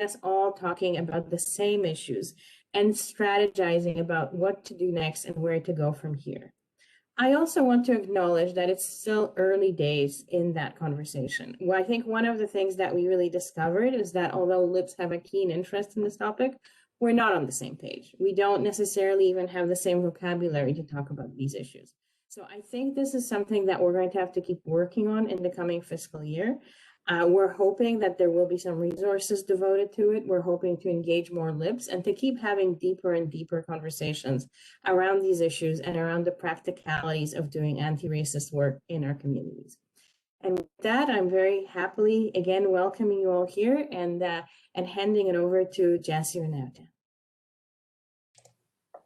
us all talking about the same issues and strategizing about what to do next and where to go from here. I also want to acknowledge that it's still early days in that conversation. Well, I think one of the things that we really discovered is that although LIPs have a keen interest in this topic, we're not on the same page. We don't necessarily even have the same vocabulary to talk about these issues. So I think this is something that we're going to have to keep working on in the coming fiscal year. We're hoping that there will be some resources devoted to it. We're hoping to engage more LIPs and to keep having deeper and deeper conversations around these issues and around the practicalities of doing anti-racist work in our communities. And with that, I'm very happily again welcoming you all here and handing it over to Jessie Renata.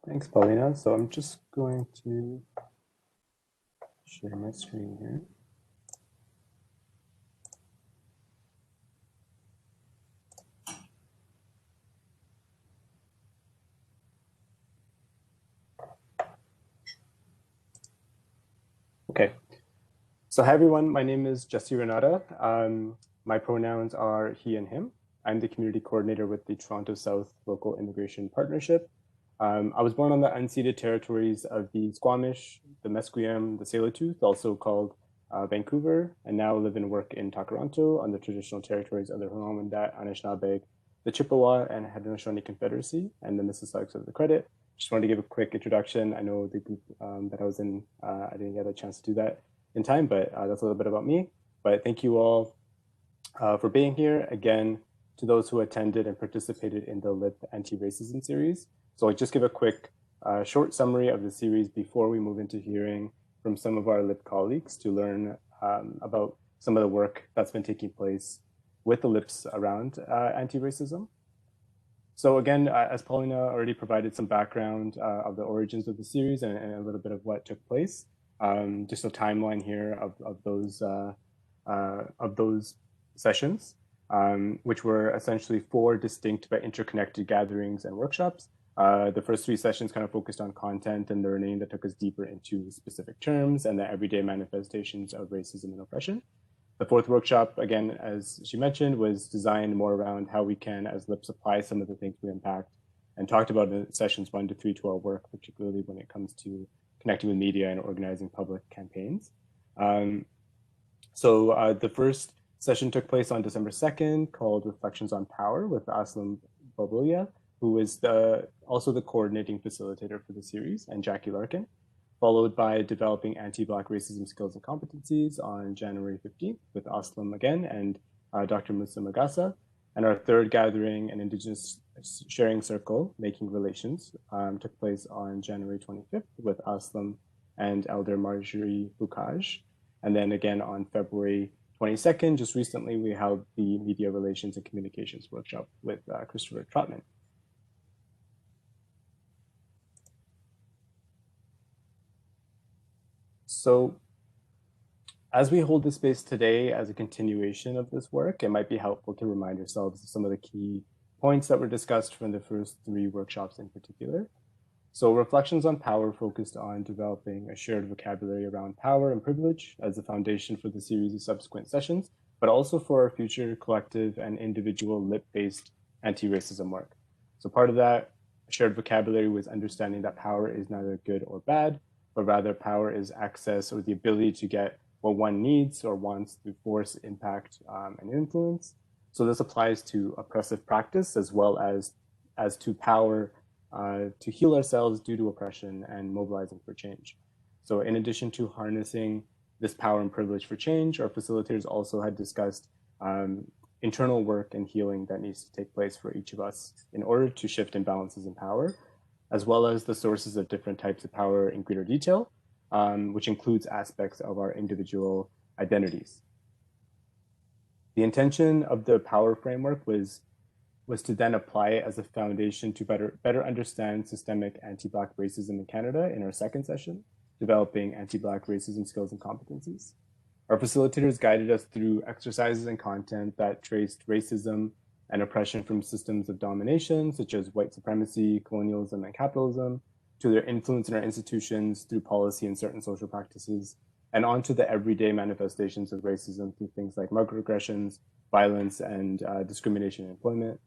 Thanks, Paulina. So I'm just going to share my screen here. Okay, so hi everyone, my name is Jessie Renata. My pronouns are he and him. I'm the community coordinator with the Toronto South Local Immigration Partnership. I was born on the unceded territories of the Squamish, the Musqueam, the Tsleil-Waututh, also called Vancouver, and now live and work in Takaranto on the traditional territories of the Huron-Wendat, Anishinaabe, the Chippewa and Haudenosaunee Confederacy, and the Mississaugas of the Credit. Just wanted to give a quick introduction. I know the group that I was in, I didn't get a chance to do that in time, but that's a little bit about me. But thank you all for being here. Again, to those who attended and participated in the LIP Anti-Racism series. So I'll just give a quick short summary of the series before we move into hearing from some of our LIP colleagues to learn about some of the work that's been taking place with the LIPs around anti-racism. So again, as Paulina already provided some background of the origins of the series and a little bit of what took place, just a timeline here of those sessions, which were essentially 4 distinct but interconnected gatherings and workshops. The first 3 sessions kind of focused on content and learning that took us deeper into specific terms and the everyday manifestations of racism and oppression. The 4th workshop, again, as she mentioned, was designed more around how we can, as LIPs, apply some of the things we impact and talked about in sessions 1 to 3 to our work, particularly when it comes to connecting with media and organizing public campaigns. So the first session took place on December 2nd, called Reflections on Power with Aslam Bobolia, who is also the coordinating facilitator for the series, and Jackie Larkin, followed by Developing Anti-Black Racism Skills and Competencies on January 15th with Aslam again and Dr. Musa Magasa. And our 3rd gathering, an Indigenous Sharing Circle, Making Relations, took place on January 25th with Aslam and Elder Marjorie Bukaj. And then again on February 22nd, just recently, we held the Media Relations and Communications Workshop with Christopher Trotman. So as we hold this space today as a continuation of this work, it might be helpful to remind ourselves of some of the key points that were discussed from the first 3 workshops in particular. So Reflections on Power focused on developing a shared vocabulary around power and privilege as the foundation for the series of subsequent sessions, but also for our future collective and individual LIP-based anti-racism work. So part of that shared vocabulary was understanding that power is neither good or bad, but rather power is access or the ability to get what one needs or wants through force, impact, and influence. So this applies to oppressive practice as well as to power to heal ourselves due to oppression and mobilizing for change. So in addition to harnessing this power and privilege for change, our facilitators also had discussed internal work and healing that needs to take place for each of us in order to shift imbalances in power, as well as the sources of different types of power in greater detail, which includes aspects of our individual identities. The intention of the power framework was to then apply it as a foundation to better understand systemic anti-Black racism in Canada in our 2nd session, Developing Anti-Black Racism Skills and Competencies. Our facilitators guided us through exercises and content that traced racism and oppression from systems of domination, such as white supremacy, colonialism, and capitalism, to their influence in our institutions through policy and certain social practices, and onto the everyday manifestations of racism through things like microaggressions, violence, and discrimination in employment,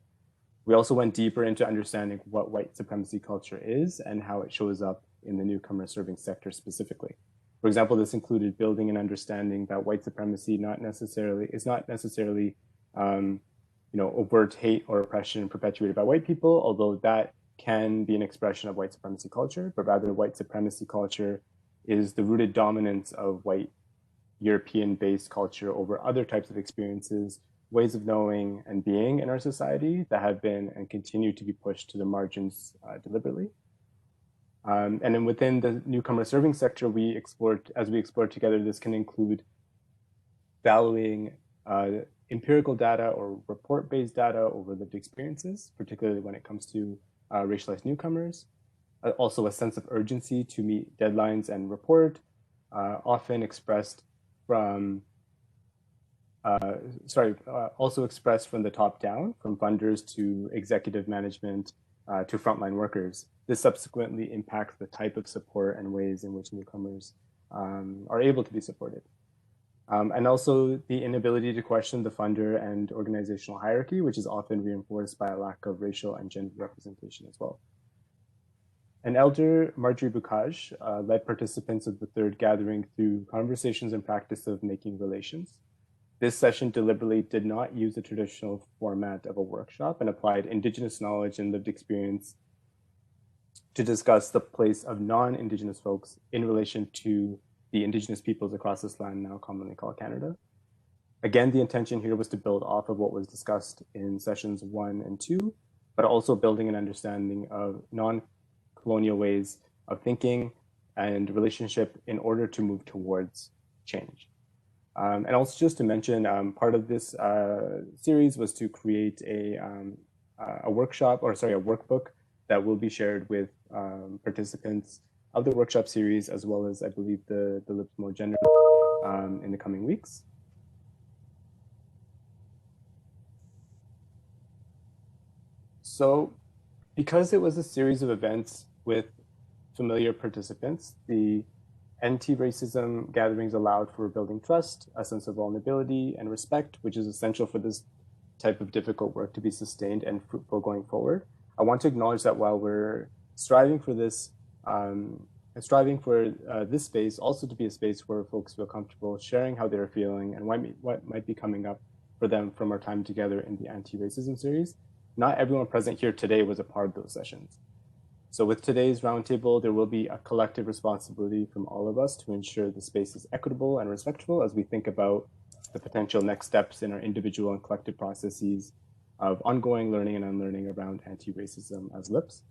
We also went deeper into understanding what white supremacy culture is and how it shows up in the newcomer serving sector specifically. For example, this included building an understanding that white supremacy is not necessarily overt hate or oppression perpetuated by white people, although that can be an expression of white supremacy culture, but rather white supremacy culture is the rooted dominance of white European-based culture over other types of experiences, ways of knowing and being in our society that have been and continue to be pushed to the margins deliberately. And then within the newcomer serving sector, as we explored together, this can include valuing empirical data or report-based data over lived experiences, particularly when it comes to racialized newcomers. Also a sense of urgency to meet deadlines and report, often expressed from also expressed from the top down, from funders to executive management to frontline workers. This subsequently impacts the type of support and ways in which newcomers are able to be supported. And also the inability to question the funder and organizational hierarchy, which is often reinforced by a lack of racial and gender representation as well. An elder, Marjorie Bukaj, led participants of the third gathering through conversations and practice of making relations. This session deliberately did not use the traditional format of a workshop and applied Indigenous knowledge and lived experience to discuss the place of non-Indigenous folks in relation to the Indigenous peoples across this land, now commonly called Canada. Again, the intention here was to build off of what was discussed in sessions 1 and 2, but also building an understanding of non-colonial ways of thinking and relationship in order to move towards change. And also just to mention, part of this series was to create a workbook that will be shared with participants of the workshop series, as well as I believe the Lips More Gender in the coming weeks. So because it was a series of events with familiar participants, the anti-racism gatherings allowed for building trust, a sense of vulnerability and respect, which is essential for this type of difficult work to be sustained and fruitful going forward. I want to acknowledge that while we're striving for this space also to be a space where folks feel comfortable sharing how they're feeling and what might be coming up for them from our time together in the anti-racism series, not everyone present here today was a part of those sessions. So with today's roundtable, there will be a collective responsibility from all of us to ensure the space is equitable and respectful as we think about the potential next steps in our individual and collective processes of ongoing learning and unlearning around anti-racism as LIPS.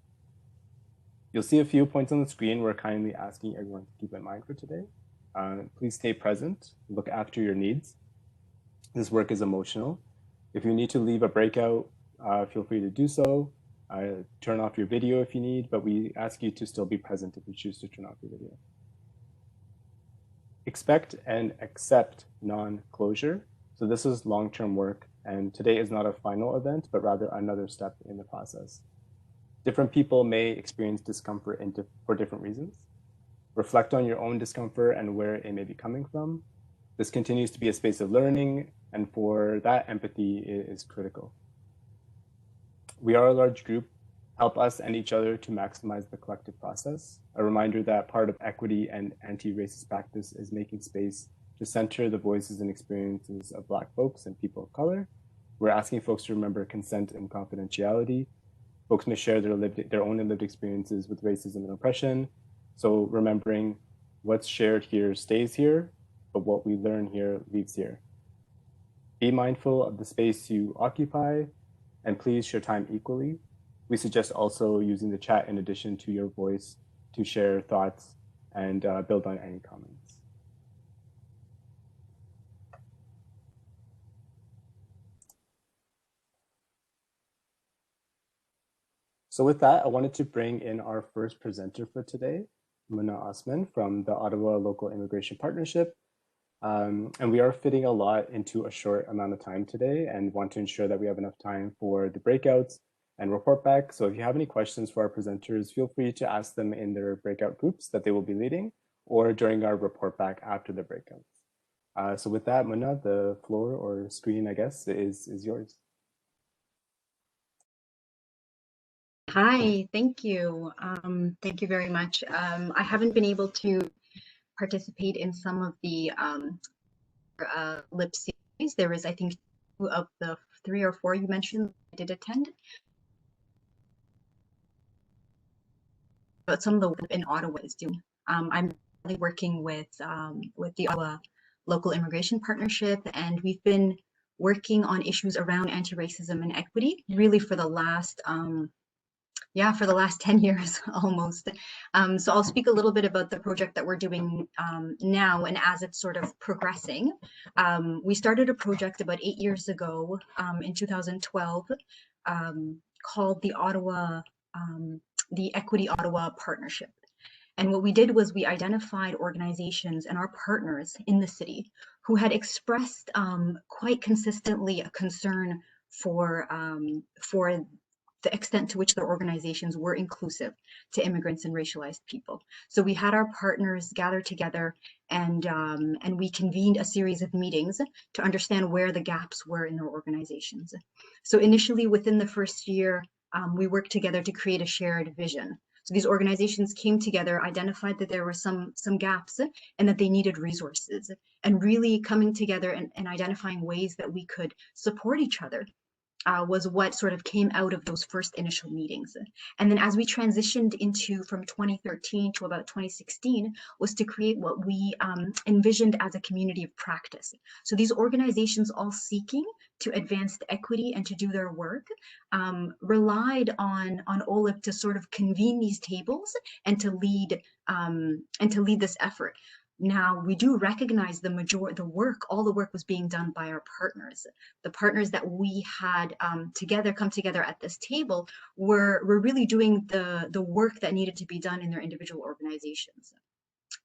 You'll see a few points on the screen we're kindly asking everyone to keep in mind for today. Please stay present, look after your needs. This work is emotional. If you need to leave a breakout, feel free to do so. Turn off your video if you need, but we ask you to still be present if you choose to turn off your video. Expect and accept non-closure. So this is long-term work, and today is not a final event, but rather another step in the process. Different people may experience discomfort for different reasons. Reflect on your own discomfort and where it may be coming from. This continues to be a space of learning, and for that, empathy is critical. We are a large group. Help us and each other to maximize the collective process. A reminder that part of equity and anti-racist practice is making space to center the voices and experiences of Black folks and people of color. We're asking folks to remember consent and confidentiality. Folks may share their own lived experiences with racism and oppression. So remembering what's shared here stays here, but what we learn here leaves here. Be mindful of the space you occupy, and please share time equally. We suggest also using the chat in addition to your voice to share thoughts and build on any comments. So with that, I wanted to bring in our first presenter for today, Muna Osman from the Ottawa Local Immigration Partnership. And we are fitting a lot into a short amount of time today and want to ensure that we have enough time for the breakouts and report back. So if you have any questions for our presenters, feel free to ask them in their breakout groups that they will be leading or during our report back after the breakouts. So with that, Muna, the floor or screen, I guess, is yours. Hi, thank you. Thank you very much. I haven't been able to participate in some of the LIP series. There was, I think, 2 of the 3 or 4 you mentioned I did attend, but some of the work in Ottawa is doing. I'm really working with the Ottawa Local Immigration Partnership, and we've been working on issues around anti-racism and equity really for the last 10 years almost. So I'll speak a little bit about the project that we're doing now and as it's sort of progressing. We started a project about 8 years ago in 2012 called the Equity Ottawa Partnership. And what we did was we identified organizations and our partners in the city who had expressed quite consistently a concern for the extent to which their organizations were inclusive to immigrants and racialized people. So we had our partners gather together and we convened a series of meetings to understand where the gaps were in their organizations. So initially within the first year, we worked together to create a shared vision. So these organizations came together, identified that there were some gaps and that they needed resources, and really coming together and identifying ways that we could support each other was what sort of came out of those first initial meetings. And then as we transitioned into from 2013 to about 2016 was to create what we envisioned as a community of practice. So these organizations all seeking to advance the equity and to do their work relied on OLIP to sort of convene these tables and to lead this effort. Now, we do recognize all the work was being done by our partners. The partners that we had come together at this table were really doing the work that needed to be done in their individual organizations.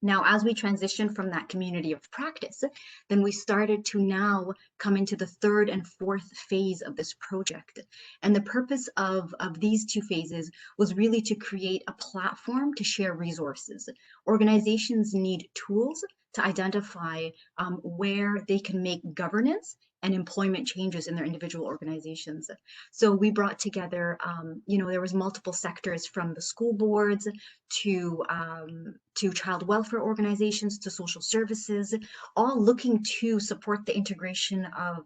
Now, as we transitioned from that community of practice, then we started to now come into the 3rd and 4th phase of this project. And the purpose of these 2 phases was really to create a platform to share resources. Organizations need tools to identify where they can make governance and employment changes in their individual organizations. So we brought together, there was multiple sectors from the school boards to child welfare organizations to social services, all looking to support the integration of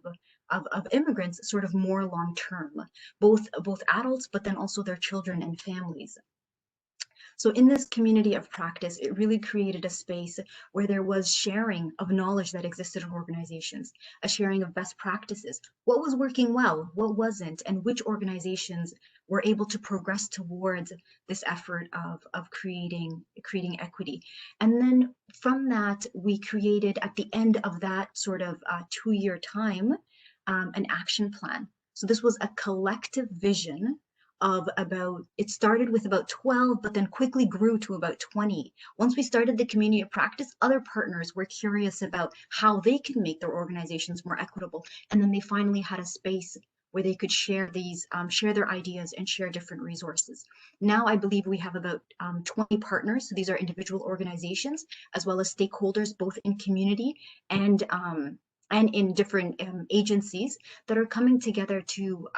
immigrants sort of more long term, both adults, but then also their children and families. So in this community of practice, it really created a space where there was sharing of knowledge that existed in organizations, a sharing of best practices, what was working well, what wasn't, and which organizations were able to progress towards this effort of creating equity. And then from that, we created at the end of that sort of 2-year time, an action plan. So this was a collective vision of it started with about 12, but then quickly grew to about 20. Once we started the community of practice, other partners were curious about how they can make their organizations more equitable. And then they finally had a space where they could share their ideas and share different resources. Now I believe we have about 20 partners. So these are individual organizations, as well as stakeholders, both in community and in different agencies that are coming together to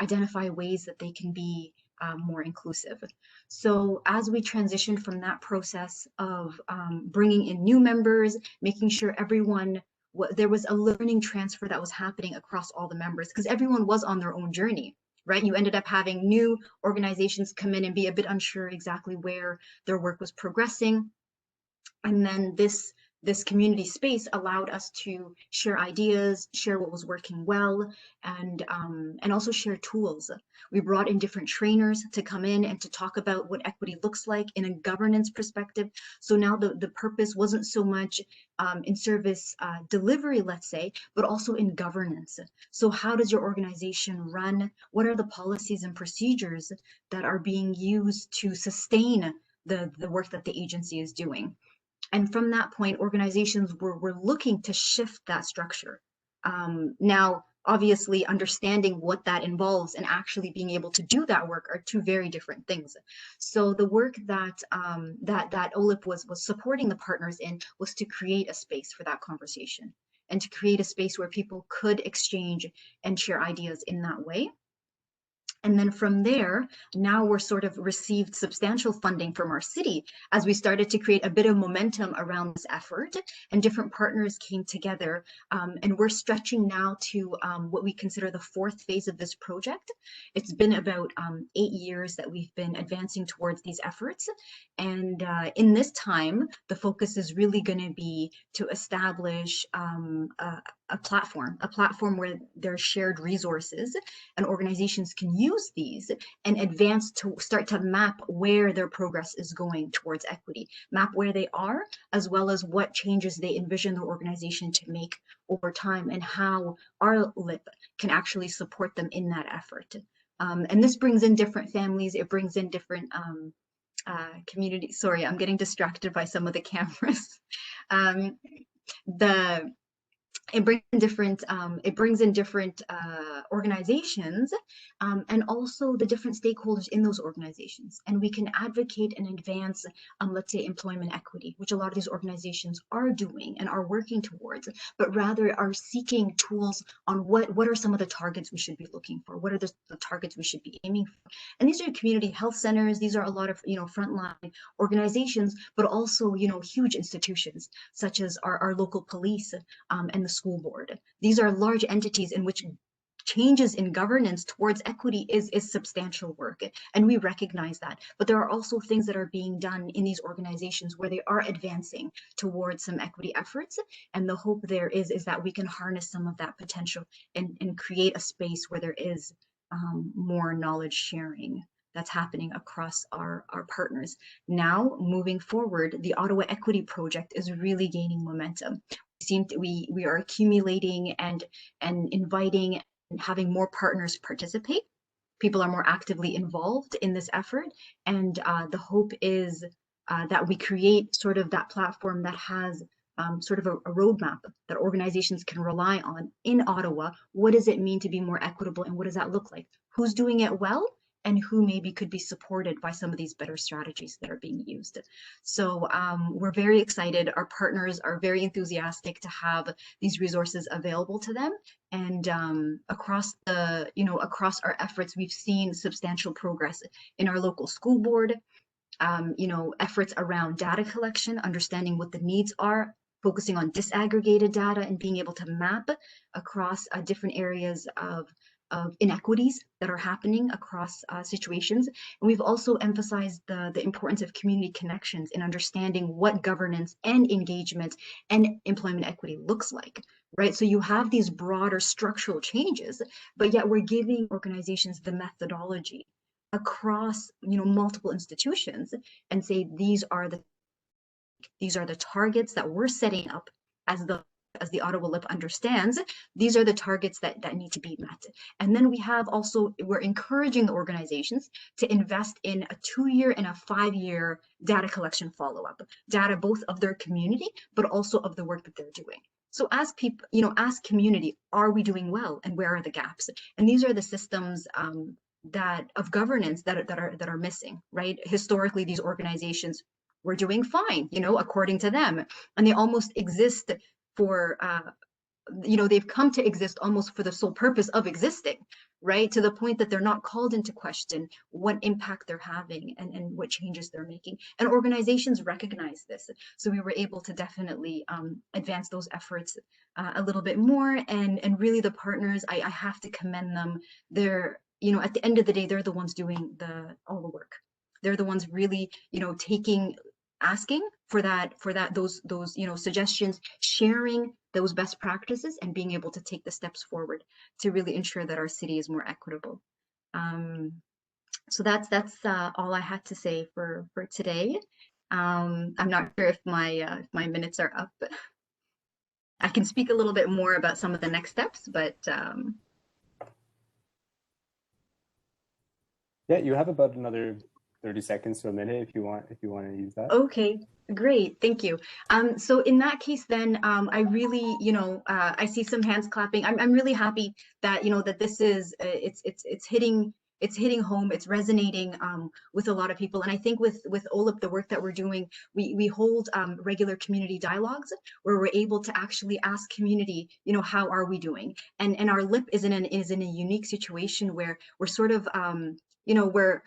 identify ways that they can be more inclusive. So as we transition from that process of bringing in new members, making sure there was a learning transfer that was happening across all the members, because everyone was on their own journey, right? You ended up having new organizations come in and be a bit unsure exactly where their work was progressing. And then this community space allowed us to share ideas, share what was working well, and also share tools. We brought in different trainers to come in and to talk about what equity looks like in a governance perspective. So now the purpose wasn't so much in service delivery, let's say, but also in governance. So how does your organization run? What are the policies and procedures that are being used to sustain the work that the agency is doing? And from that point, organizations were looking to shift that structure. Now, obviously, understanding what that involves and actually being able to do that work are 2 very different things. So the work that OLIP was supporting the partners in was to create a space for that conversation and to create a space where people could exchange and share ideas in that way. And then from there, now we're sort of received substantial funding from our city as we started to create a bit of momentum around this effort, and different partners came together. And we're stretching now to what we consider the fourth phase of this project. It's been about 8 years that we've been advancing towards these efforts. And in this time, the focus is really going to be to establish a platform where there's shared resources and organizations can use these and advance to start to map where their progress is going towards equity, map where they are, as well as what changes they envision the organization to make over time, and how our LIP can actually support them in that effort. And this brings in different families, it brings in different communities. Sorry, I'm getting distracted by some of the cameras. It brings in different organizations, and also the different stakeholders in those organizations. And we can advocate and advance, let's say, employment equity, which a lot of these organizations are doing and are working towards, but rather are seeking tools on what are some of the targets we should be looking for, what are the targets we should be aiming for. And these are community health centers, these are a lot of frontline organizations, but also huge institutions such as our local police and the school board. These are large entities in which changes in governance towards equity is substantial work, and we recognize that. But there are also things that are being done in these organizations where they are advancing towards some equity efforts, and the hope there is that we can harness some of that potential and create a space where there is more knowledge sharing that's happening across our partners. Now, moving forward, the Ottawa Equity Project is really gaining momentum. We are accumulating and inviting and having more partners participate. People are more actively involved in this effort, and the hope is that we create sort of that platform that has sort of a roadmap that organizations can rely on in Ottawa. What does it mean to be more equitable, and what does that look like? Who's doing it well, and who maybe could be supported by some of these better strategies that are being used. So we're very excited. Our partners are very enthusiastic to have these resources available to them. And across our efforts, we've seen substantial progress in our local school board, efforts around data collection, understanding what the needs are, focusing on disaggregated data and being able to map across different areas of inequities that are happening across situations. And we've also emphasized the importance of community connections in understanding what governance and engagement and employment equity looks like, right? So you have these broader structural changes, but yet we're giving organizations the methodology across multiple institutions and say these are the targets that we're setting up as the Ottawa LIP understands. These are the targets that need to be met. And then we're encouraging the organizations to invest in a 2-year and a 5-year data collection follow-up, data both of their community, but also of the work that they're doing. So ask people, ask community, are we doing well, and where are the gaps? And these are the systems of governance that are missing, right? Historically, these organizations were doing fine, according to them, and they almost exist for they've come to exist almost for the sole purpose of existing, right? To the point that they're not called into question what impact they're having and what changes they're making. And organizations recognize this. So we were able to definitely advance those efforts a little bit more. And really the partners, I have to commend them. They're, at the end of the day, they're the ones doing all the work. They're the ones really, asking for those suggestions, sharing those best practices, and being able to take the steps forward to really ensure that our city is more equitable. So that's all I had to say for today. I'm not sure if my minutes are up. I can speak a little bit more about some of the next steps, but yeah, you have about another 30 seconds to a minute if you want to use that. Okay, great, thank you. So in that case, then I really, I see some hands clapping. I'm really happy that that this is it's hitting it's hitting home, it's resonating with a lot of people. And I think with OLIP, the work that we're doing, we hold regular community dialogues where we're able to actually ask community, you know, how are we doing? And our LIP is in a unique situation where we're sort of, you know, we're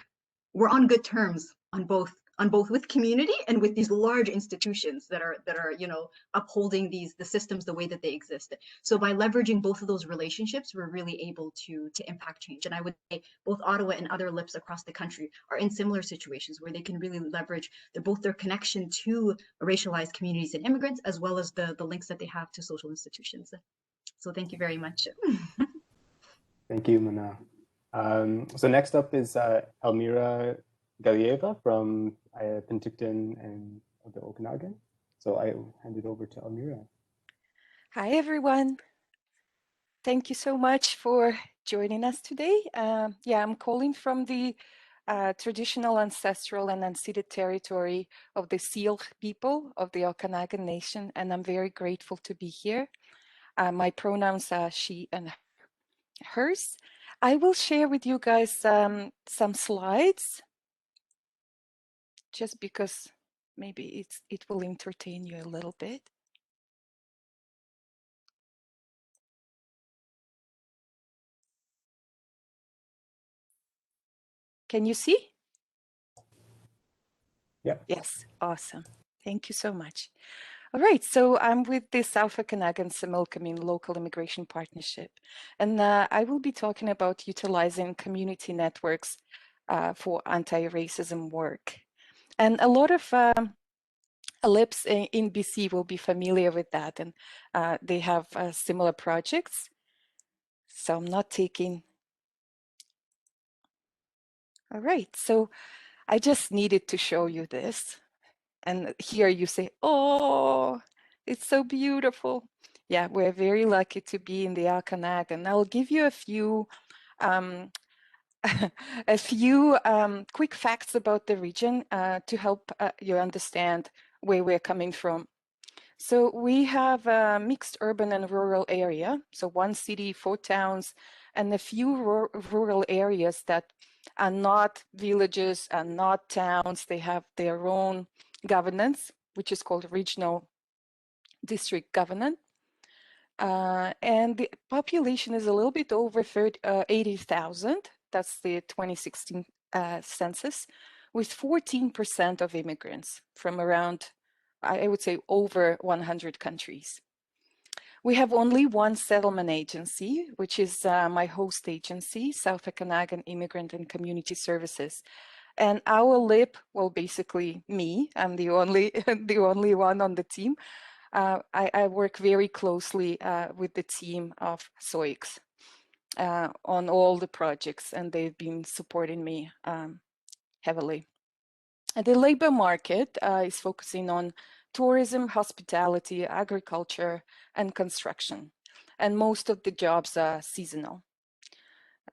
on good terms on both with community and with these large institutions that are you know, upholding the systems the way that they exist. So by leveraging both of those relationships, we're really able to impact change. And I would say both Ottawa and other LIPs across the country are in similar situations where they can really leverage both their connection to racialized communities and immigrants, as well as the links that they have to social institutions. So thank you very much. Thank you, Mana. So next up is Elmira Galieva from Penticton and the Okanagan. So I hand it over to Elmira. Hi, everyone. Thank you so much for joining us today. Yeah, I'm calling from the traditional, ancestral, and unceded territory of the Syilx people of the Okanagan Nation, and I'm very grateful to be here. My pronouns are she and hers. I will share with you guys some slides, just because maybe it will entertain you a little bit. Can you see? Yeah. Yes, awesome. Thank you so much. All right, so I'm with the South Okanagan Similkameen Local Immigration Partnership, and I will be talking about utilizing community networks for anti-racism work. And a lot of LIPs in BC will be familiar with that, and they have similar projects. So I'm not taking. All right, so I just needed to show you this. And here you say, oh, it's so beautiful. Yeah, we're very lucky to be in the Okanagan. I'll give you a few quick facts about the region to help you understand where we're coming from. So we have a mixed urban and rural area. So 1 city, 4 towns, and a few rural areas that are not villages, are not towns. They have their own governance, which is called regional district governance. And the population is a little bit over 80,000. That's the 2016 census, with 14% of immigrants from around, I would say, over 100 countries. We have only one settlement agency, which is my host agency, South Okanagan Immigrant and Community Services. And our LIP, well, basically me, I'm the only one on the team. I work very closely with the team of SOIX on all the projects, and they've been supporting me heavily. And the labor market is focusing on tourism, hospitality, agriculture, and construction. And most of the jobs are seasonal.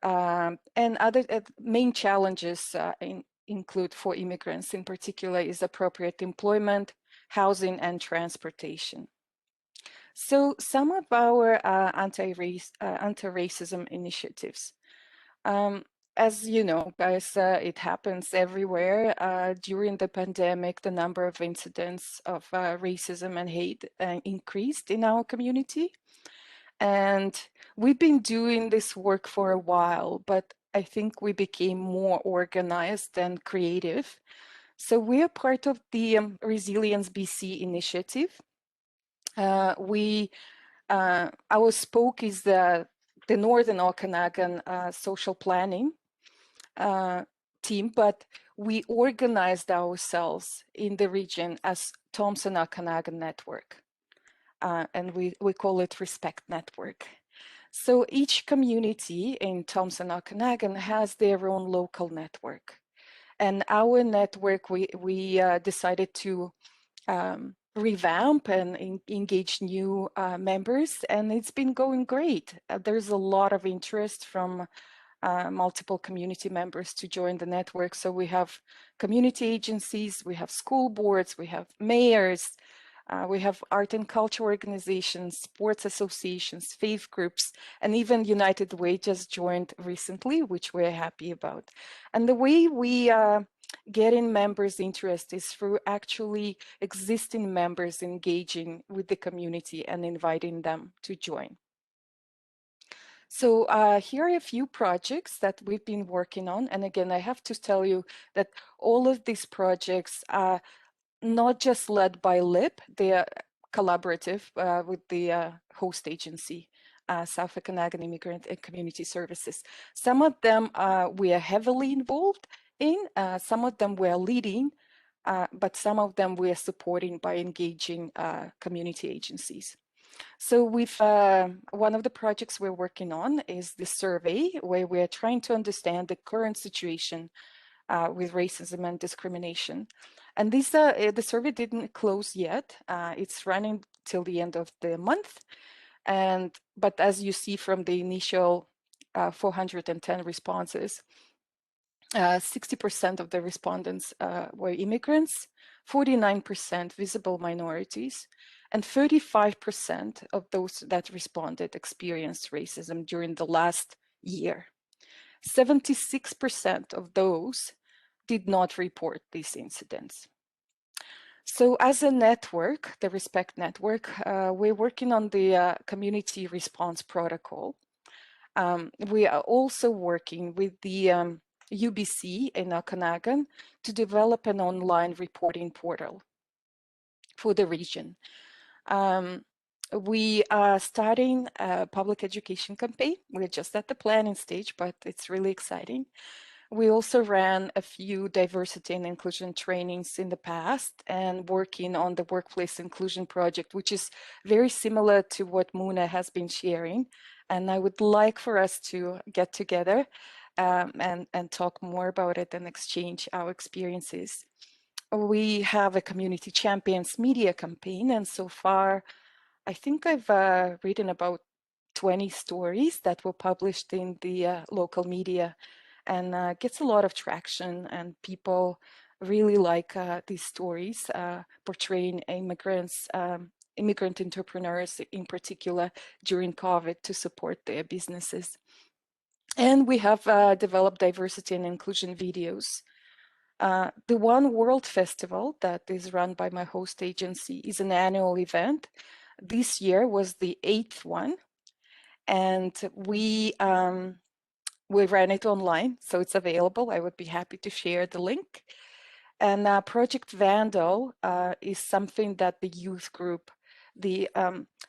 And other main challenges include for immigrants in particular is appropriate employment, housing, and transportation. So some of our anti-racism initiatives. As you know, guys, it happens everywhere. During the pandemic, the number of incidents of racism and hate increased in our community. And we've been doing this work for a while, but I think we became more organized and creative. So we are part of the Resilience BC initiative. Our spoke is the Northern Okanagan social planning team, but we organized ourselves in the region as Thompson Okanagan Network, and we call it Respect Network. So each community in Thompson Okanagan has their own local network, and our network we decided to revamp and engage new members, and it's been going great. There's a lot of interest from multiple community members to join the network. So we have community agencies, we have school boards, we have mayors, We have art and culture organizations, sports associations, faith groups, and even United Way just joined recently, which we're happy about. And the way we get in members' interest is through actually existing members engaging with the community and inviting them to join. So here are a few projects that we've been working on. And again, I have to tell you that all of these projects are not just led by LIP, they are collaborative with the host agency, South Okanagan Immigrant and Community Services. Some of them we are heavily involved in, some of them we are leading, but some of them we are supporting by engaging community agencies. So we've, one of the projects we're working on is the survey, where we're trying to understand the current situation with racism and discrimination. And this, the survey didn't close yet. It's running till the end of the month. But as you see from the initial 410 responses, 60% of the respondents were immigrants, 49% visible minorities, and 35% of those that responded experienced racism during the last year. 76% of those did not report these incidents. So as a network, the Respect Network, we're working on the community response protocol. We are also working with the UBC in Okanagan to develop an online reporting portal for the region. We are starting a public education campaign. We're just at the planning stage, but it's really exciting. We also ran a few diversity and inclusion trainings in the past and working on the workplace inclusion project, which is very similar to what Muna has been sharing. And I would like for us to get together and talk more about it and exchange our experiences. We have a community champions media campaign, and so far, I think I've written about 20 stories that were published in the local media, and gets a lot of traction, and people really like these stories portraying immigrants, immigrant entrepreneurs in particular during COVID to support their businesses. And we have developed diversity and inclusion videos. The One World Festival that is run by my host agency is an annual event. This year was the 8th one, and we ran it online, so it's available. I would be happy to share the link. And Project Vandal is something that the youth group, the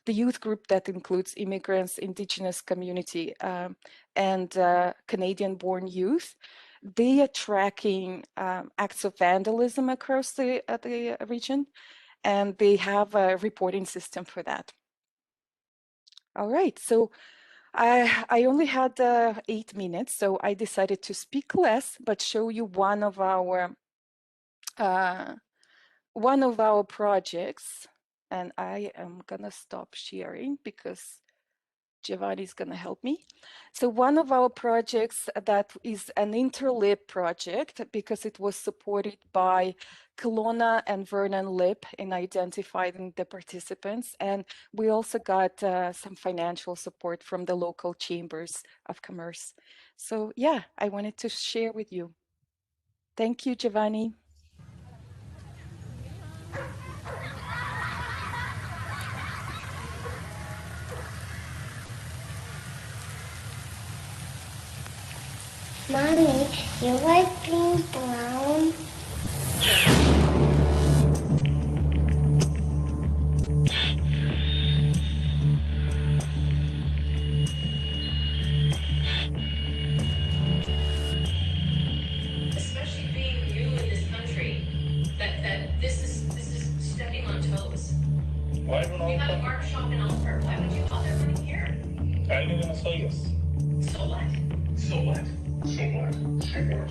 youth group that includes immigrants, Indigenous community, and Canadian-born youth, they are tracking acts of vandalism across the region, and they have a reporting system for that. All right, so I only had 8 minutes, so I decided to speak less, but show you one of our projects. And I am gonna stop sharing because Giovanni is gonna help me. So one of our projects that is an interlip project, because it was supported by Kelowna and Vernon Lip in identifying the participants. And we also got some financial support from the local chambers of commerce. So yeah, I wanted to share with you. Thank you, Giovanni. Mommy, you like being brown? Especially being new in this country, that this is stepping on toes. Why don't We have a all barber shop in Alfred. Why would you bother running here? I live in a Soyuz. So what? So what? So what? So what?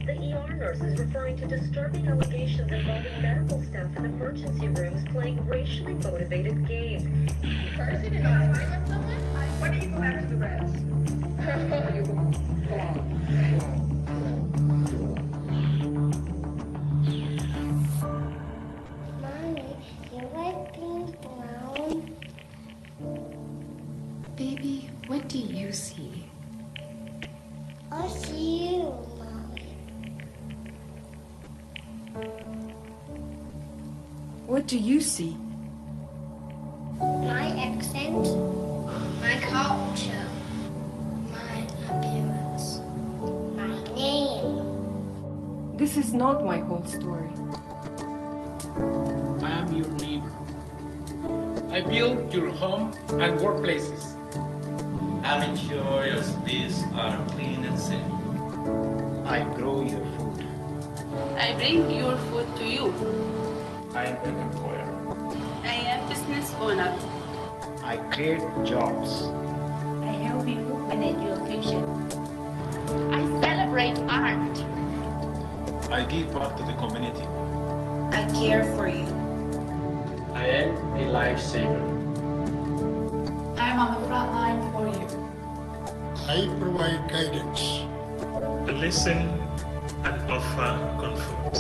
The ER nurse is referring to disturbing allegations involving medical staff in emergency rooms playing racially motivated games. First, if you're gonna fight with someone, why don't you go after the rest? You go on. Baby, what do you see? I see you, Mommy. What do you see? My accent, my culture, my appearance, my name. This is not my whole story. I am your neighbor. I build your home and workplaces. I'll ensure your space are clean and safe. I grow your food. I bring your food to you. I am an employer. I am business owner. I create jobs. I help you manage your kitchen. I celebrate art. I give back to the community. I care for you. I am a lifesaver. I am on the front line for you. I provide guidance. I listen and offer comfort.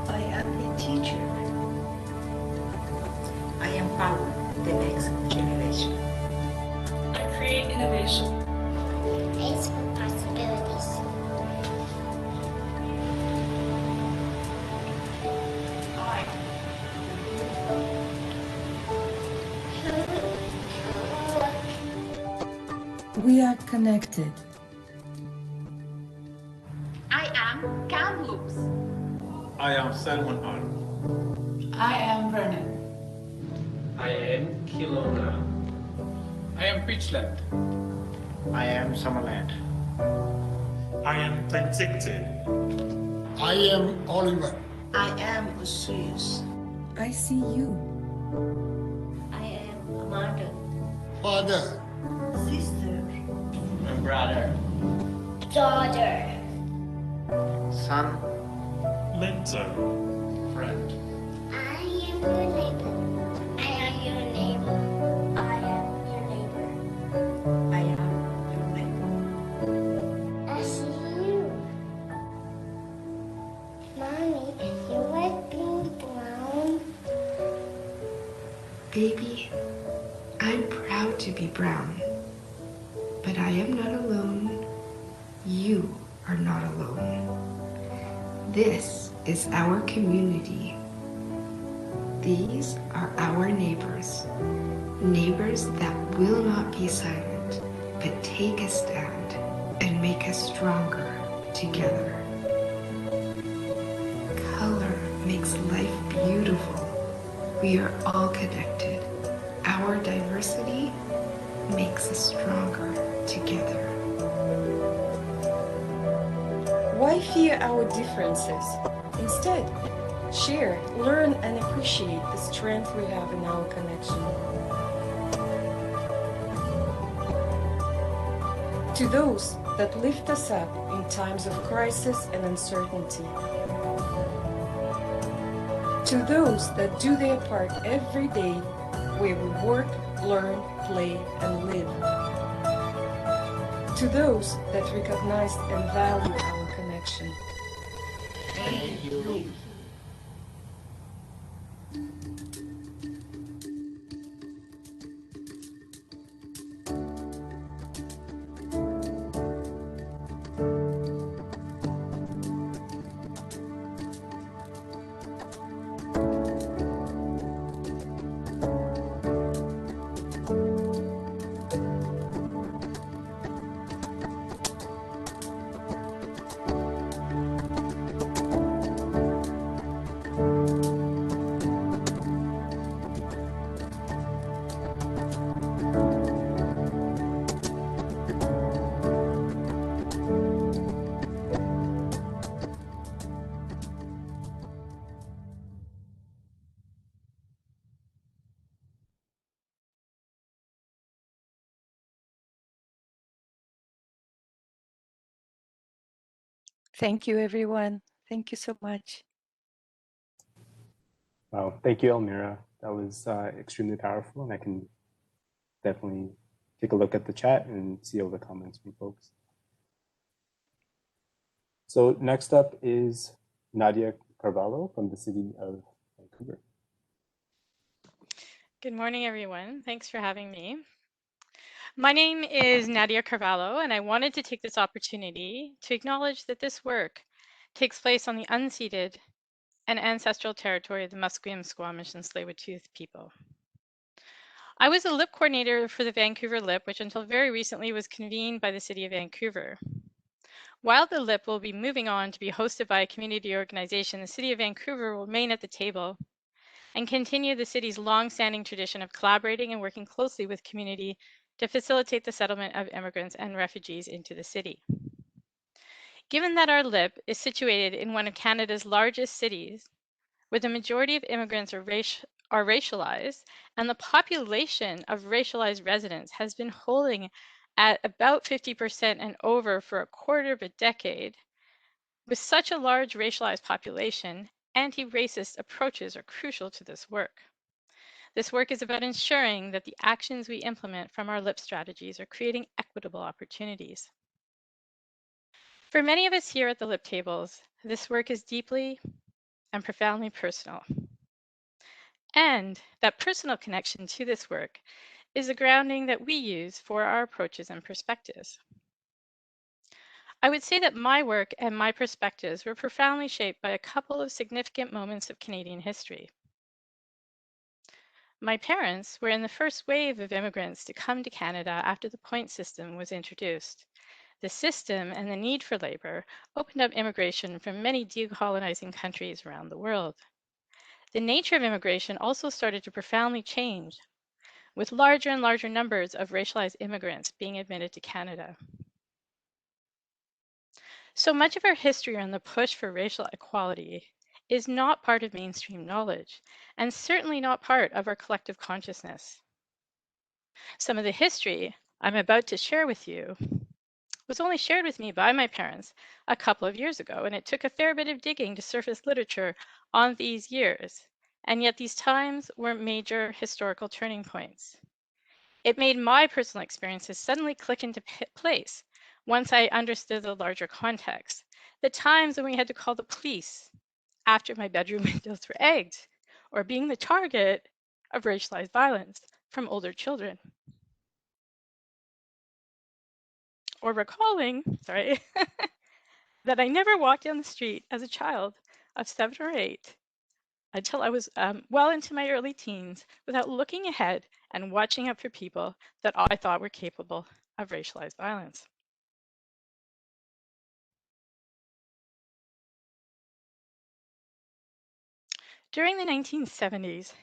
I am a teacher. I empower the next generation. I create innovation. Face for possibilities. We are connected. I am Kamloops. I am Salmon Arm. I am Vernon. I am Kelowna. I am Peachland. I am Summerland. I am Penticton. I am Oliver. I am Osiris. I see you. I am Amanda. Father. Sister. My brother. Daughter. Son. Mentor. Friend. I am your neighbor. I am your neighbor. I am your neighbor. I am your neighbor. I see you. Mommy, you like being brown? Baby, I'm proud to be brown. But I am not alone. You are not alone. This is our community. These are our neighbors. Neighbors that will not be silent, but take a stand and make us stronger together. Color makes life beautiful. We are all connected. Our diversity makes us stronger together. Why fear our differences? Instead, share, learn, and appreciate the strength we have in our connection. To those that lift us up in times of crisis and uncertainty. To those that do their part every day where we work, learn, play, and live. To those that recognize and value our connection. Thank you. Thank you, everyone. Thank you so much. Wow, thank you, Elmira. That was extremely powerful, and I can definitely take a look at the chat and see all the comments from folks. So next up is Nadia Carvalho from the city of Vancouver. Good morning, everyone. Thanks for having me. My name is Nadia Carvalho, and I wanted to take this opportunity to acknowledge that this work takes place on the unceded and ancestral territory of the Musqueam, Squamish, and Tsleil-Waututh people. I was a LIP coordinator for the Vancouver LIP, which until very recently was convened by the City of Vancouver. While the LIP will be moving on to be hosted by a community organization, the City of Vancouver will remain at the table and continue the city's long-standing tradition of collaborating and working closely with community to facilitate the settlement of immigrants and refugees into the city. Given that our LIP is situated in one of Canada's largest cities, where the majority of immigrants are racialized, and the population of racialized residents has been holding at about 50% and over for a quarter of a decade, with such a large racialized population, anti-racist approaches are crucial to this work. This work is about ensuring that the actions we implement from our LIP strategies are creating equitable opportunities. For many of us here at the LIP tables, this work is deeply and profoundly personal. And that personal connection to this work is the grounding that we use for our approaches and perspectives. I would say that my work and my perspectives were profoundly shaped by a couple of significant moments of Canadian history. My parents were in the first wave of immigrants to come to Canada after the point system was introduced. The system and the need for labor opened up immigration from many decolonizing countries around the world. The nature of immigration also started to profoundly change, with larger and larger numbers of racialized immigrants being admitted to Canada. So much of our history on the push for racial equality is not part of mainstream knowledge, and certainly not part of our collective consciousness. Some of the history I'm about to share with you was only shared with me by my parents a couple of years ago, and it took a fair bit of digging to surface literature on these years. And yet these times were major historical turning points. It made my personal experiences suddenly click into place once I understood the larger context. The times when we had to call the police after my bedroom windows were egged, or being the target of racialized violence from older children. Or recalling, that I never walked down the street as a child of 7 or 8 until I was well into my early teens without looking ahead and watching out for people that I thought were capable of racialized violence. During the 1970s,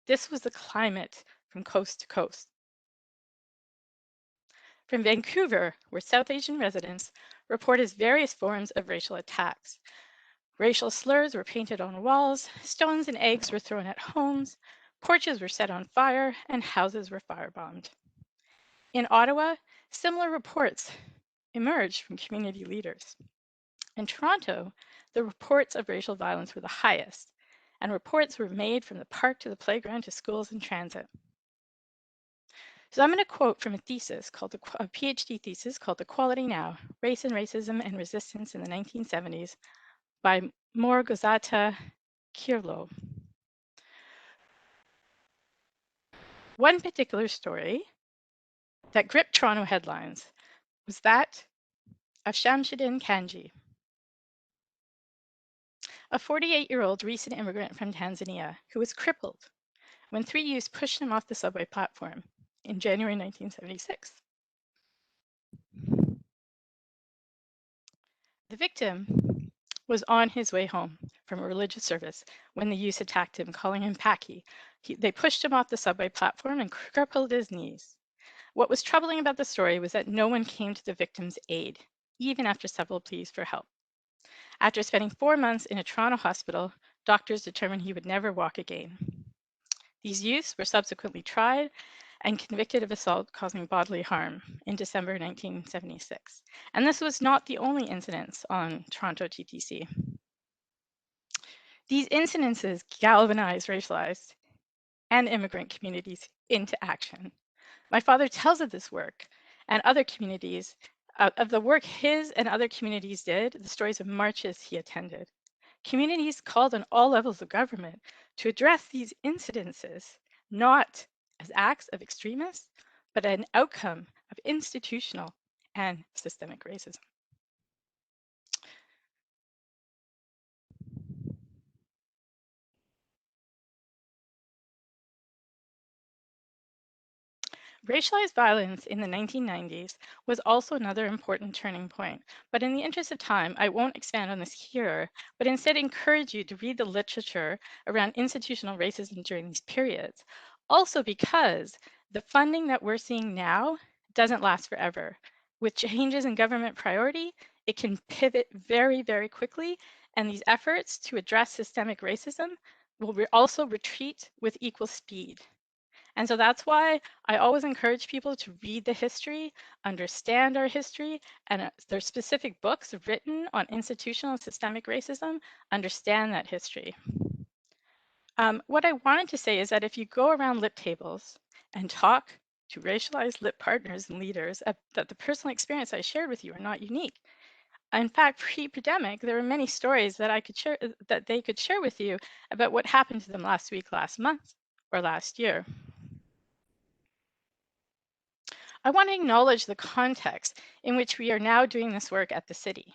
this was the climate from coast to coast. From Vancouver, where South Asian residents reported various forms of racial attacks. Racial slurs were painted on walls, stones and eggs were thrown at homes, porches were set on fire, and houses were firebombed. In Ottawa, similar reports emerged from community leaders. In Toronto, the reports of racial violence were the highest, and reports were made from the park to the playground to schools and transit. So I'm going to quote from a thesis called a PhD thesis called Equality Now: Race and Racism and Resistance in the 1970s by Morgozata Kirlo. One particular story that gripped Toronto headlines was that of Shamsuddin Kanji, a 48-year-old recent immigrant from Tanzania who was crippled when 3 youths pushed him off the subway platform in January 1976. The victim was on his way home from a religious service when the youths attacked him, calling him Paki. They pushed him off the subway platform and crippled his knees. What was troubling about the story was that no one came to the victim's aid, even after several pleas for help. After spending 4 months in a Toronto hospital, doctors determined he would never walk again. These youths were subsequently tried and convicted of assault causing bodily harm in December 1976. And this was not the only incidents on Toronto TTC. These incidences galvanized racialized and immigrant communities into action. My father tells of this work and other communities, of the work his and other communities did, the stories of marches he attended. Communities called on all levels of government to address these incidences not as acts of extremists, but an outcome of institutional and systemic racism. Racialized violence in the 1990s was also another important turning point, but in the interest of time, I won't expand on this here, but instead encourage you to read the literature around institutional racism during these periods. Also because the funding that we're seeing now doesn't last forever. With changes in government priority, it can pivot very, very quickly, and these efforts to address systemic racism will also retreat with equal speed. And so that's why I always encourage people to read the history, understand our history, and there's specific books written on institutional and systemic racism, understand that history. What I wanted to say is that if you go around lit tables and talk to racialized lit partners and leaders, that the personal experience I shared with you are not unique. In fact, pre-pandemic, there were many stories that I could share, that they could share with you about what happened to them last week, last month, or last year. I want to acknowledge the context in which we are now doing this work at the city.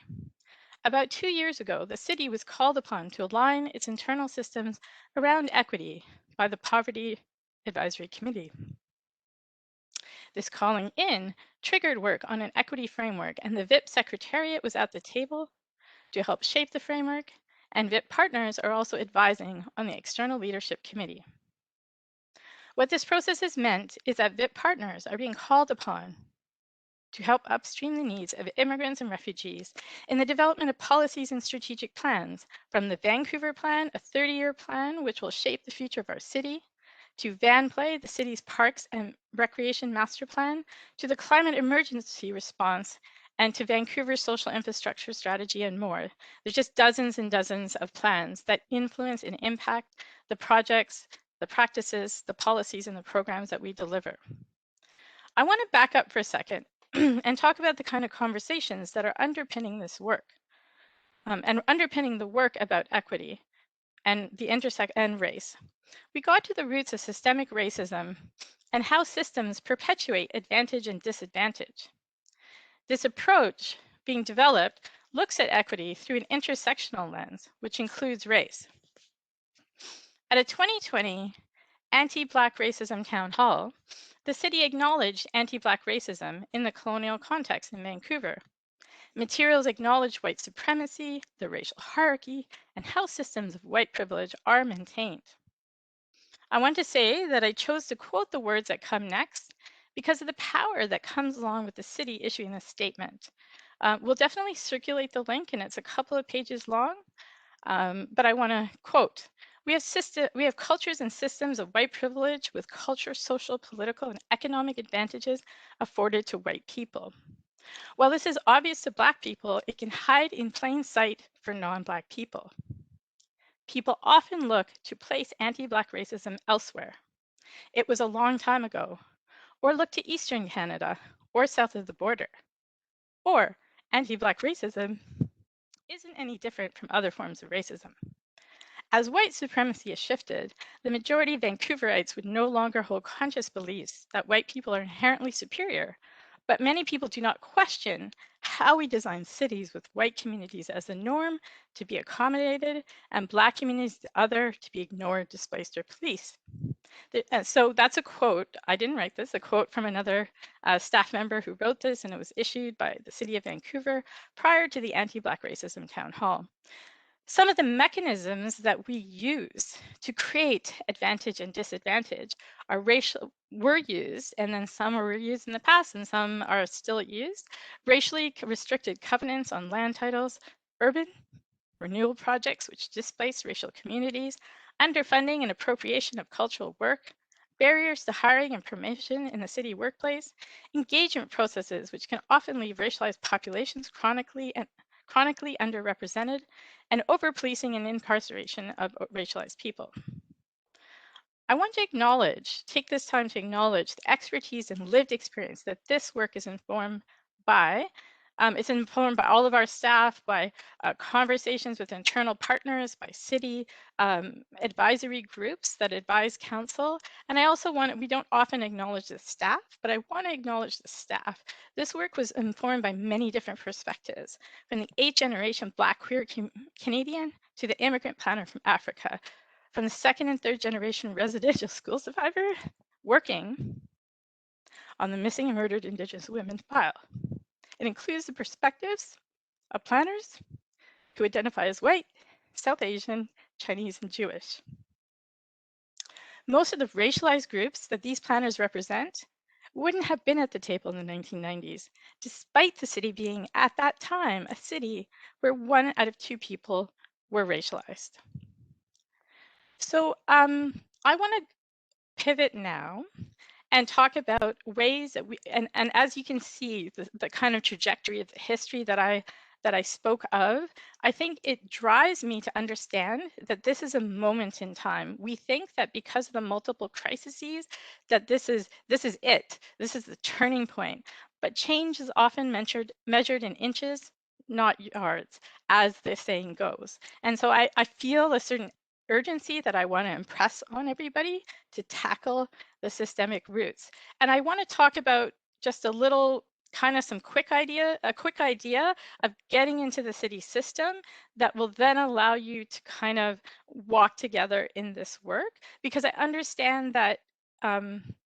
About 2 years ago, the city was called upon to align its internal systems around equity by the Poverty Advisory Committee. This calling in triggered work on an equity framework, and the VIP Secretariat was at the table to help shape the framework, and VIP partners are also advising on the External Leadership Committee. What this process has meant is that VIP partners are being called upon to help upstream the needs of immigrants and refugees in the development of policies and strategic plans, from the Vancouver Plan, a 30-year plan which will shape the future of our city, to Van Play, the city's parks and recreation master plan, to the climate emergency response, and to Vancouver's social infrastructure strategy and more. There's just dozens and dozens of plans that influence and impact the projects, the practices, the policies, and the programs that we deliver. I want to back up for a second and talk about the kind of conversations that are underpinning this work and underpinning the work about equity and the and race. We got to the roots of systemic racism and how systems perpetuate advantage and disadvantage. This approach being developed looks at equity through an intersectional lens, which includes race. At a 2020 anti-Black racism town hall, the city acknowledged anti-Black racism in the colonial context in Vancouver. Materials acknowledge white supremacy, the racial hierarchy, and how systems of white privilege are maintained. I want to say that I chose to quote the words that come next because of the power that comes along with the city issuing this statement. We'll definitely circulate the link, and it's a couple of pages long, but I want to quote, we have cultures and systems of white privilege with culture, social, political, and economic advantages afforded to white people. While this is obvious to Black people, it can hide in plain sight for non-Black people. People often look to place anti-Black racism elsewhere. It was a long time ago, or look to Eastern Canada, or south of the border. Or anti-Black racism isn't any different from other forms of racism. As white supremacy has shifted, the majority of Vancouverites would no longer hold conscious beliefs that white people are inherently superior, but many people do not question how we design cities with white communities as the norm to be accommodated and Black communities the other to be ignored, displaced, or policed. So that's a quote. I didn't write this, a quote from another staff member who wrote this, and it was issued by the City of Vancouver prior to the anti-Black racism town hall. Some of the mechanisms that we use to create advantage and disadvantage were used, and then some were used in the past and some are still used. Racially restricted covenants on land titles, urban renewal projects which displace racial communities, underfunding and appropriation of cultural work, barriers to hiring and promotion in the city workplace, engagement processes which can often leave racialized populations chronically underrepresented, and over-policing and incarceration of racialized people. I want to take this time to acknowledge the expertise and lived experience that this work is informed by It's informed by all of our staff, by conversations with internal partners, by city advisory groups that advise council. And I also we don't often acknowledge the staff, but I want to acknowledge the staff. This work was informed by many different perspectives, from the 8th generation Black queer Canadian to the immigrant planner from Africa, from the 2nd and 3rd generation residential school survivor working on the missing and murdered Indigenous women file. It includes the perspectives of planners who identify as white, South Asian, Chinese, and Jewish. Most of the racialized groups that these planners represent wouldn't have been at the table in the 1990s, despite the city being at that time a city where 1 out of 2 people were racialized. So I want to pivot now and talk about ways that we, and as you can see, the kind of trajectory of the history that I spoke of, I think it drives me to understand that this is a moment in time. We think that because of the multiple crises, that this is it. This is the turning point. But change is often measured in inches, not yards, as the saying goes. And so I feel a certain urgency that I want to impress on everybody to tackle the systemic roots. And I want to talk about just a little kind of a quick idea of getting into the city system that will then allow you to kind of walk together in this work, because I understand that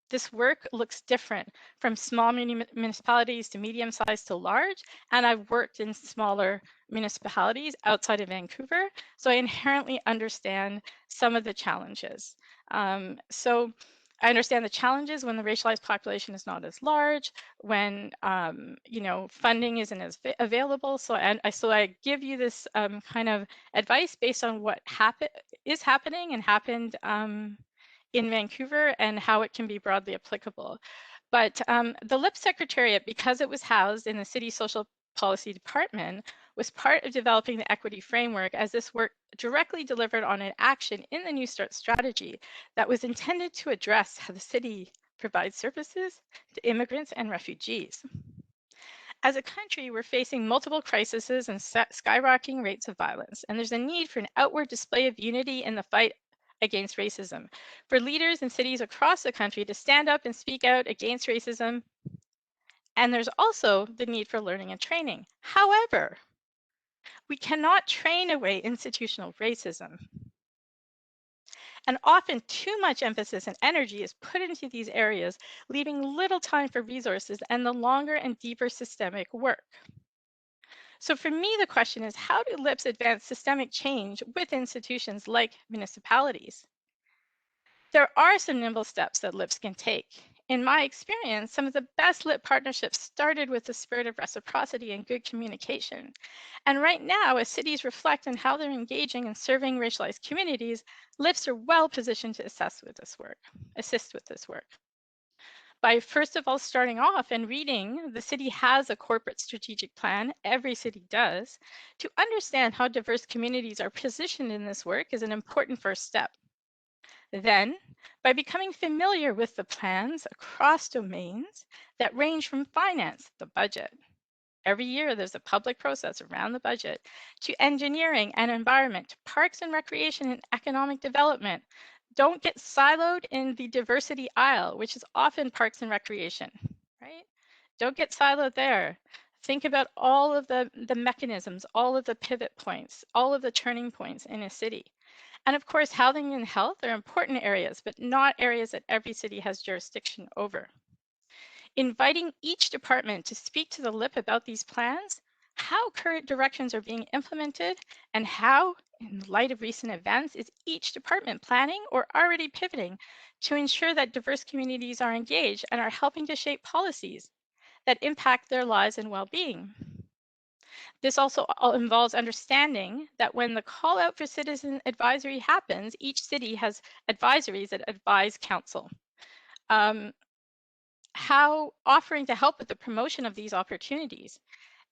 this work looks different from small municipalities to medium sized to large, and I've worked in smaller municipalities outside of Vancouver, so I inherently understand some of the challenges. So I understand the challenges when the racialized population is not as large, when you know, funding isn't as available. So I give you this kind of advice based on what is happening and happened in Vancouver and how it can be broadly applicable. But the LIP Secretariat, because it was housed in the City Social Policy Department, was part of developing the equity framework, as this work directly delivered on an action in the New Start strategy that was intended to address how the city provides services to immigrants and refugees. As a country, we're facing multiple crises and skyrocketing rates of violence, and there's a need for an outward display of unity in the fight against racism, for leaders in cities across the country to stand up and speak out against racism. And there's also the need for learning and training. However, we cannot train away institutional racism. And often too much emphasis and energy is put into these areas, leaving little time for resources and the longer and deeper systemic work. So for me, the question is, how do LIPs advance systemic change with institutions like municipalities? There are some nimble steps that LIPs can take. In my experience, some of the best LIP partnerships started with the spirit of reciprocity and good communication. And right now, as cities reflect on how they're engaging and serving racialized communities, LIPs are well positioned to assist with this work. By first of all starting off and reading, the city has a corporate strategic plan, every city does, to understand how diverse communities are positioned in this work is an important first step. Then, by becoming familiar with the plans across domains that range from finance, the budget. Every year there's a public process around the budget, to engineering and environment, to parks and recreation and economic development. Don't get siloed in the diversity aisle, which is often parks and recreation, right? Don't get siloed there. Think about all of the mechanisms, all of the pivot points, all of the turning points in a city. And of course, housing and health are important areas, but not areas that every city has jurisdiction over. Inviting each department to speak to the LIP about these plans, how current directions are being implemented, and how, in light of recent events, is each department planning or already pivoting to ensure that diverse communities are engaged and are helping to shape policies that impact their lives and well-being. This also involves understanding that when the call out for citizen advisory happens, each city has advisories that advise council. How offering to help with the promotion of these opportunities.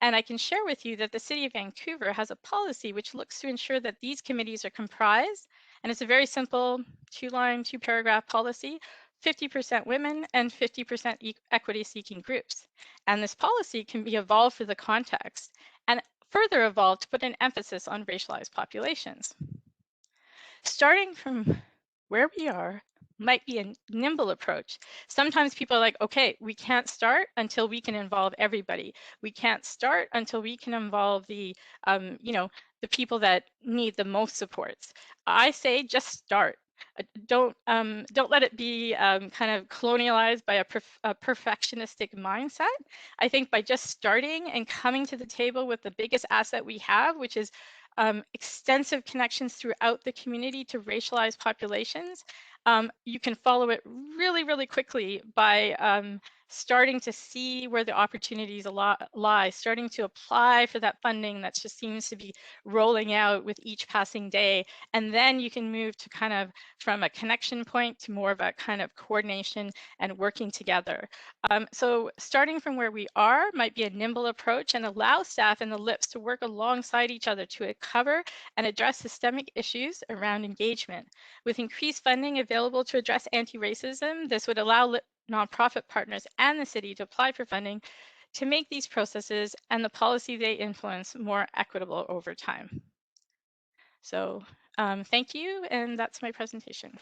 And I can share with you that the City of Vancouver has a policy which looks to ensure that these committees are comprised, and it's a very simple 2-line, 2-paragraph policy, 50% women, and 50% equity-seeking groups. And this policy can be evolved for the context and further evolved to put an emphasis on racialized populations. Starting from where we are might be a nimble approach. Sometimes people are like, okay, we can't start until we can involve everybody. We can't start until we can involve the, the people that need the most supports. I say just start. Don't let it be kind of colonialized by a perfectionistic mindset. I think by just starting and coming to the table with the biggest asset we have, which is extensive connections throughout the community to racialized populations, you can follow it really, really quickly by starting to see where the opportunities lie, starting to apply for that funding that just seems to be rolling out with each passing day. And then you can move to kind of from a connection point to more of a kind of coordination and working together. So starting from where we are might be a nimble approach and allow staff and the LIPs to work alongside each other to cover and address systemic issues around engagement. With increased funding available to address anti-racism, this would allow nonprofit partners and the city to apply for funding to make these processes and the policy they influence more equitable over time. So thank you, and that's my presentation.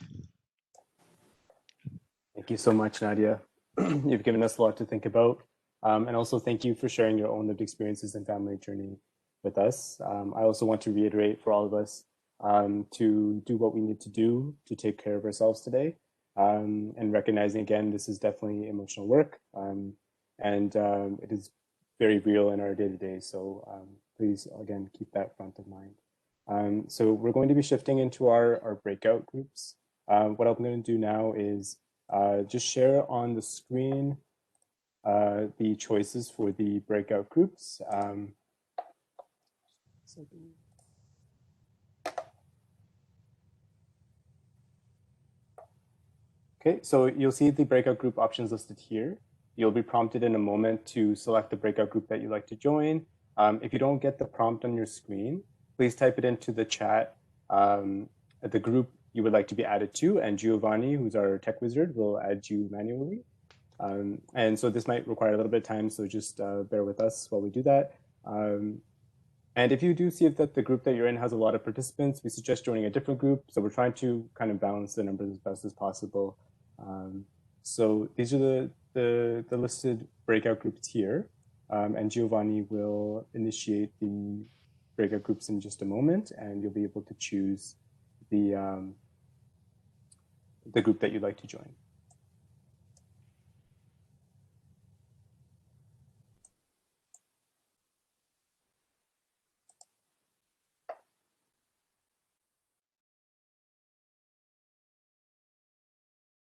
Thank you so much, Nadia. You've given us a lot to think about. And also thank you for sharing your own lived experiences and family journey with us. I also want to reiterate for all of us to do what we need to do to take care of ourselves today. And recognizing, again, this is definitely emotional work. And it is very real in our day-to-day. So please, again, keep that front of mind. So we're going to be shifting into our breakout groups. What I'm going to do now is just share on the screen the choices for the breakout groups. Okay, so you'll see the breakout group options listed here. You'll be prompted in a moment to select the breakout group that you'd like to join. If you don't get the prompt on your screen, please type it into the chat at the group you would like to be added to, and Giovanni, who's our tech wizard, will add you manually. And so this might require a little bit of time, so just bear with us while we do that. And if you do see that the group that you're in has a lot of participants, we suggest joining a different group. So we're trying to kind of balance the numbers as best as possible. So these are the listed breakout groups here. And Giovanni will initiate the breakout groups in just a moment, and you'll be able to choose the group that you'd like to join.